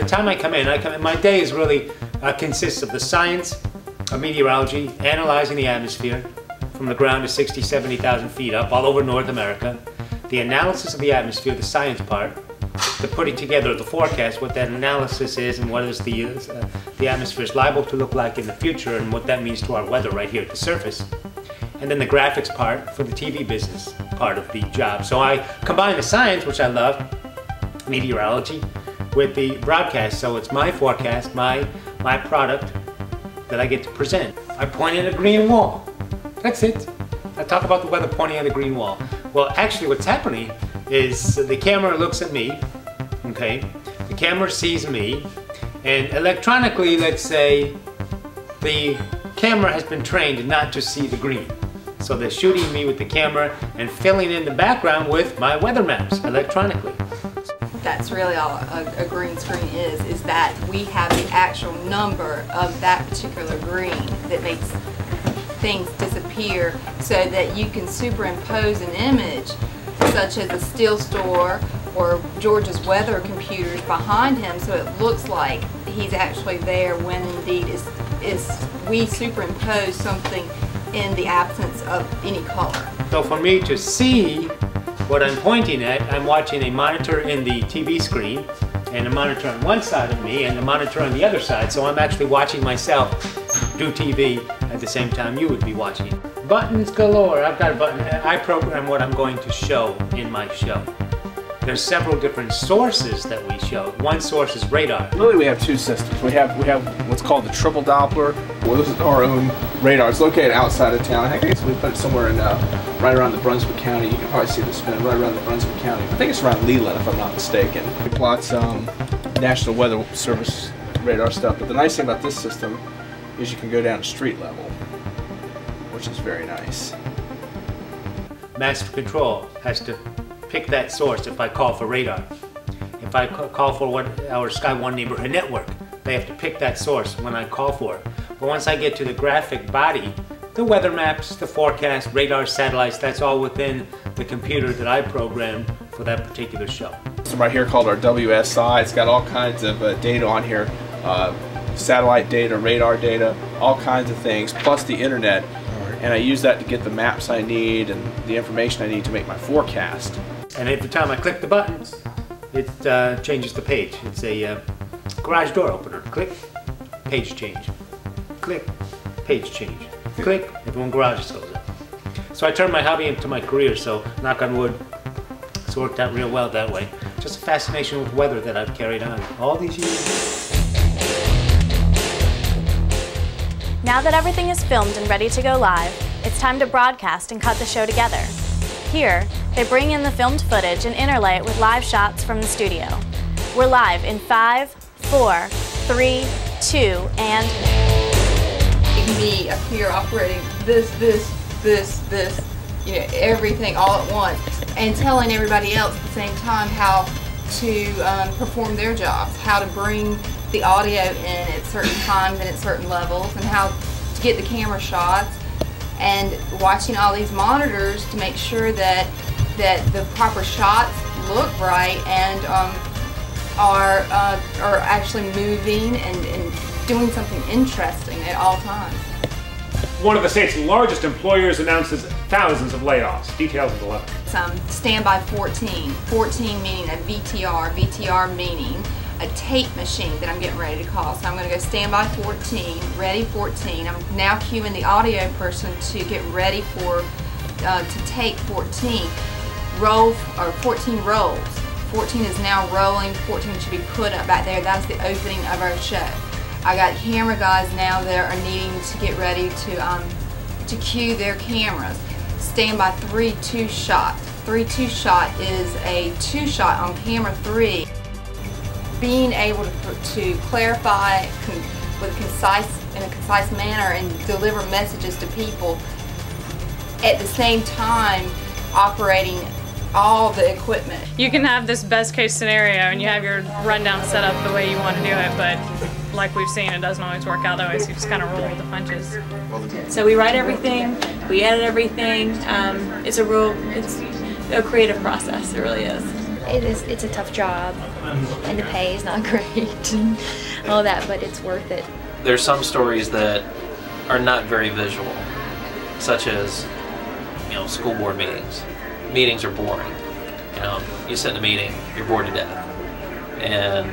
time I come in, my day is really consists of the science of meteorology, analyzing the atmosphere from the ground to 60, 70,000 feet up all over North America, the analysis of the atmosphere, the science part, the putting together of the forecast, what that analysis is and what is the atmosphere is liable to look like in the future and what that means to our weather right here at the surface. And then the graphics part for the TV business part of the job. So I combine the science, which I love, meteorology, with the broadcast. So it's my forecast, my product that I get to present. I point at a green wall. That's it. I talk about the weather pointing at a green wall. Well, actually what's happening is the camera looks at me, okay? The camera sees me, and electronically, let's say, the camera has been trained not to see the green. So they're shooting me with the camera and filling in the background with my weather maps electronically. That's really all a green screen is that we have the actual number of that particular green that makes things disappear so that you can superimpose an image such as a steel store or George's weather computers behind him so it looks like he's actually there when indeed we superimpose something in the absence of any color. So for me to see what I'm pointing at, I'm watching a monitor in the TV screen and a monitor on one side of me and a monitor on the other side, so I'm actually watching myself do TV at the same time you would be watching. Buttons galore. I've got a button. I program what I'm going to show in my show. There's several different sources that we show. One source is radar. Really, we have two systems. We have what's called the triple Doppler. Well, this is our own radar. It's located outside of town. I guess we put it somewhere in right around the Brunswick County. You can probably see the spin right around the Brunswick County. I think it's around Leland, if I'm not mistaken. It plots National Weather Service radar stuff. But the nice thing about this system is you can go down to street level, which is very nice. Master Control has to pick that source if I call for radar. If I call for our Sky One neighborhood network, they have to pick that source when I call for it. But once I get to the graphic body, the weather maps, the forecast, radar, satellites, that's all within the computer that I programmed for that particular show. So right here called our WSI. It's got all kinds of data on here. Satellite data, radar data, all kinds of things, plus the internet. And I use that to get the maps I need and the information I need to make my forecast. And every time I click the buttons, it changes the page. It's a garage door opener. Click, page change. Click, page change. Click, everyone garages goes up. So I turned my hobby into my career, so knock on wood, it's worked out real well that way. Just a fascination with weather that I've carried on all these years. Now that everything is filmed and ready to go live, it's time to broadcast and cut the show together. Here, they bring in the filmed footage and interlay it with live shots from the studio. We're live in 5, 4, 3, 2, and... Me up here operating this, you know, everything all at once, and telling everybody else at the same time how to perform their jobs, how to bring the audio in at certain times and at certain levels, and how to get the camera shots, and watching all these monitors to make sure that the proper shots look right and are actually moving and doing something interesting at all times. One of the state's largest employers announces thousands of layoffs. Details of the letter. Standby 14. 14 meaning a VTR. VTR meaning a tape machine that I'm getting ready to call. So I'm going to go standby 14, ready 14. I'm now cueing the audio person to get ready for to take 14. Roll or 14 rolls. 14 is now rolling. 14 should be put up back there. That's the opening of our show. I got camera guys now that are needing to get ready to cue their cameras. Standby 3 2-shot. 3 2-shot is a 2-shot on camera 3. Being able to clarify in a concise manner and deliver messages to people at the same time operating all the equipment. You can have this best case scenario and you have your rundown set up the way you want to do it, but like we've seen, it doesn't always work out that way, so you just kind of roll with the punches. So we write everything, we edit everything. It's a creative process, it really is. It's a tough job, and the pay is not great, and all that, but it's worth it. There's some stories that are not very visual, such as, school board meetings. Meetings are boring. You sit in a meeting, you're bored to death. And,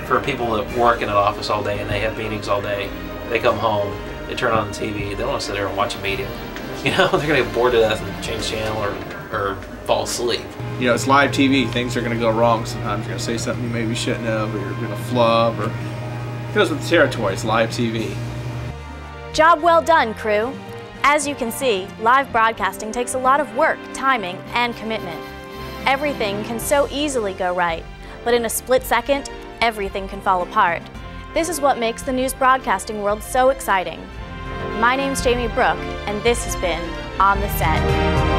for people that work in an office all day and they have meetings all day, they come home, they turn on the TV, they don't want to sit there and watch a meeting. They're going to get bored to death and change channel or fall asleep. It's live TV. Things are going to go wrong sometimes. You're going to say something you maybe shouldn't have, or you're going to flub, or it goes with the territory. It's live TV. Job well done, crew. As you can see, live broadcasting takes a lot of work, timing, and commitment. Everything can so easily go right, but in a split second, everything can fall apart. This is what makes the news broadcasting world so exciting. My name's Jamie Brooke, and this has been On the Set.